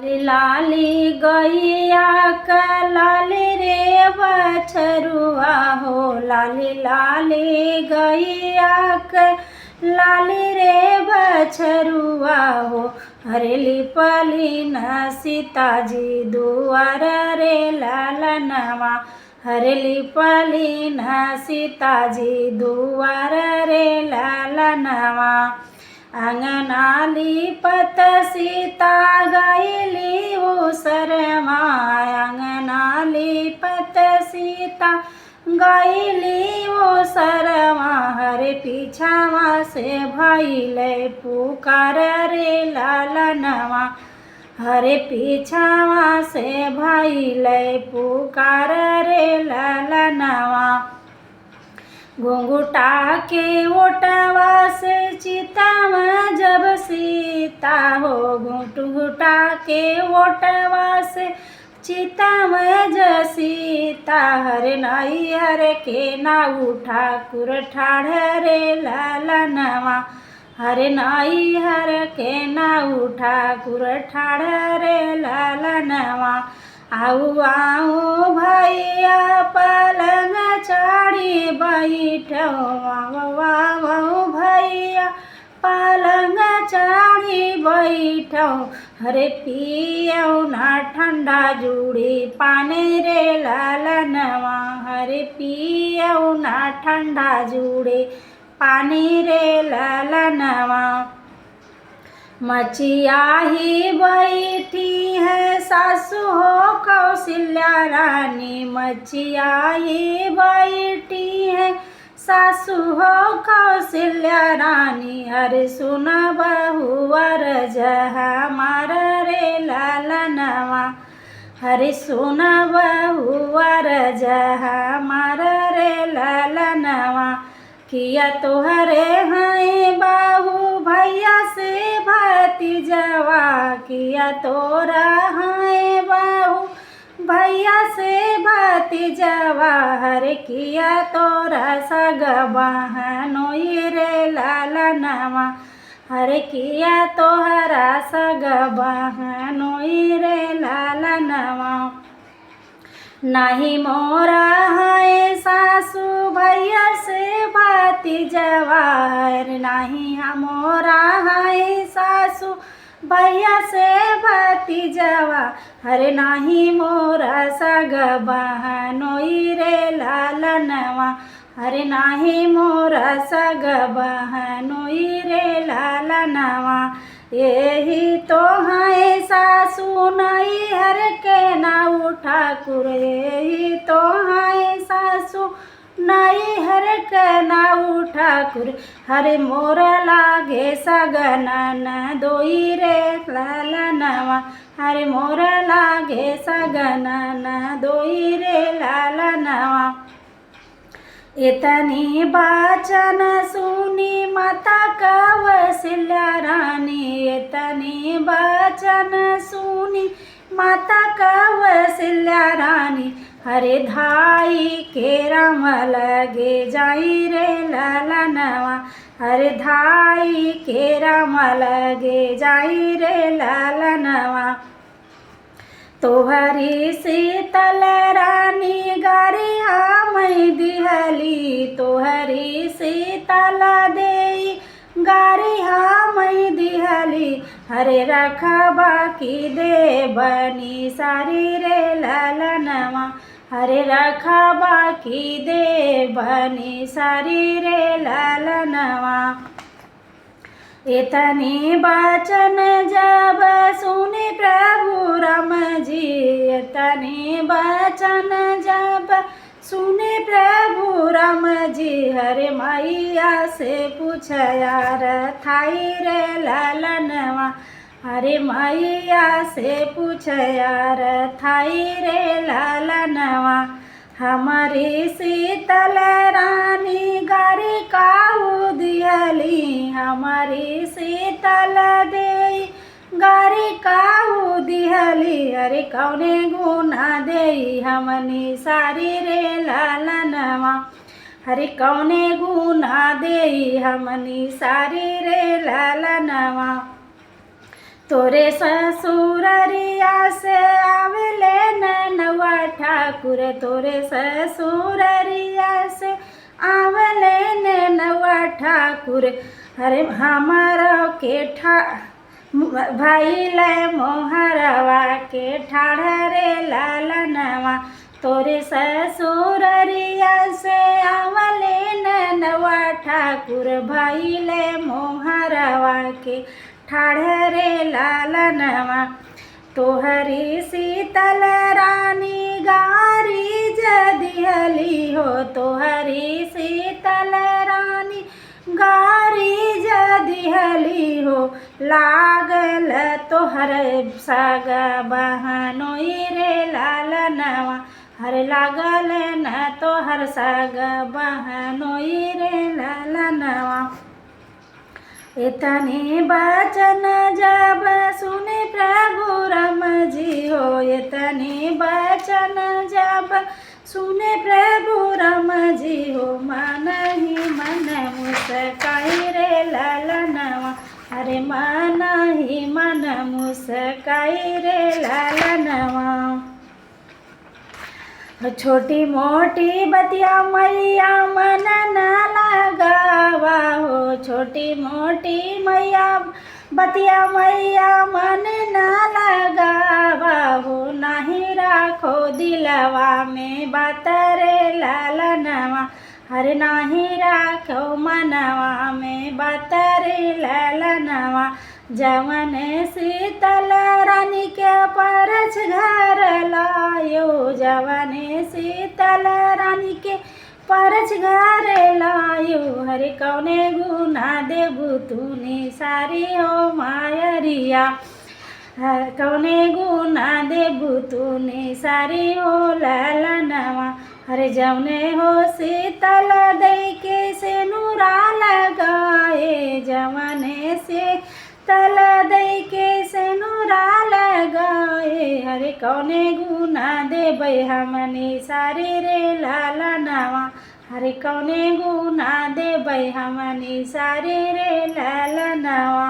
लाली गैया का लाली रे बछरुआ हो, लाली लाली गैया का लाली रे बछरुआ हो। हरेली पली न सीताजी दुआर रे लालनवा, हरेली पली न सीताजी दुआर रे लालनवा। अंगनाली पत सीता गईली उसरमा, अंगनाली पत सीता गईली उसरमा। हरे पीछावा से भइले पुकार रे लालनवा, हरे पीछावा से भइले पुकार रे लालनवा। घुंघुटा के ओटवा से चितवा जब सीता हो, घुंघुटा के ओटवा से चितवा जब सीता। हरे नैहर के नाऊ ठाकुर ठाढ़ रे लालनवा, हरे नैहर के नाऊ ठाकुर ठाढ़ रे लालनवा। आऊ आऊ भैया पलंग चढ़ी बैठो, आऊ भैया पलंग चढ़ी बैठो। हरे पियऊ ना ठंडा जूड़ी पानी रे लालनवा, हरे पियऊ ना ठंडा जूड़ी पानी रे लालनवा। मचिया ही बैठी है सासु हो कौशल्या रानी, मचिया ही बैठी है सासु हो कौशल्या रानी। हरे सुन बहुवर हमार रे लालनवा, हरे सुन बहुवर हमार रे लालनवा। किया तोहरे हैं बाबू भैया से भतीजवा, किया तोरा है बाबू भैया से भतीजवा। हरे किया तोरा सग बहनोई रे लालनवा, हरे किया तोहरा सग बहनोई रे लालनवा। नहीं मोरा है सासू भैया से भतीजवा, नहीं मोरा है सासू भैया से भतीजवा। हरे नहीं मोरा सग बहनोई रे लालनवा, हरे नहीं मोरा सग बहनोई रे लालनवा। यही तो है सासू नैहर के नाऊ ठाकुर, यही तो है सासू नैहर के नाऊ ठाकुर। हरे मोर लागे सगन दोई रे लालनवा, हरे मोर लागे सगन दोई रे लालनवा। इतनी बाचन सुनी माता कौशल्या रानी, इतनी बाचन सुनी माता कौशल्या रानी। हरे धाई के राम लगे जाई रे लालनवा, हरे धाई के राम लगे जाई रे लालनवा। तोहरी शीतल रानी गारिया मई दिहली, तोहरी शीतल देई गारिया मई दिहली। हरे रखबा की दे बनी सारी रे लालनवा, हरे रखबा की दे बनी सारी रे लालनवा। इतनी बचन जब सुने प्रभु राम जी, इतनी बचन जब सुने प्रभु राम जी। हरे मैया से पूछया थाई रे लालनवा, हरे मैया से पूछया थाई रे लालनवा। हमारी शीतल रानी गारी काऊ दिहली, हमारी शीतल देई गारी काऊ दिहली। हरे कौने गुना देई हमनी सारी रे लालनवा, हरे कौने गुना देई हमनी सारी रे लालनवा। तोरे ससुररिया ठाकुर तोरे ससुररिया से आवले ने नवा ठाकुर हरे हमारा के भाई ले मोहरवा के ठाढ़ रे लालनवा तोरे ससुररिया से आवले ने नवा ठाकुर भाई ले मोहरवा के ठाढ़ रे लालनवा तोहरी शीतल रानी गारी जदिहली हो तोहरी शीतल रानी गारी जदिहली हो लागल तोहर साग बहनोई रे लालनवा हरे लागल न तोहर साग बहनोई रे लालनवा इतने बचन जब सुने प्रभु राम जी हो इतने बचन जब सुने प्रभु राम जी हो मन ही मन मुस्काई रे लालनवा अरे मन ही मन मुस्काई रे लालनवा छोटी मोटी बतिया मैया मन न लगावा हो छोटी मोटी मैया बतिया मैया मन न लगावा हो नहीं राखो दिलवा में बात रे लालनवा हरे नहीं राखो मनवा में बात रे लालनवा जवन शीतल रानी के परछ घर लायो जवन शीतल रानी के परछ घर लायो हरे कौने गुना देबू तूने सारी हो मायरिया कौने गुना देबू तूने सारी हो लालनवा हरे जवने हो शीतल दे के से नूरा लगाए जवने से तल दे के से नूरा लगाए हरे कौने गुना देबै हमनी सारी रे लालनवा हरे कौने गुना देबै हमनी सारी रे लालनवा।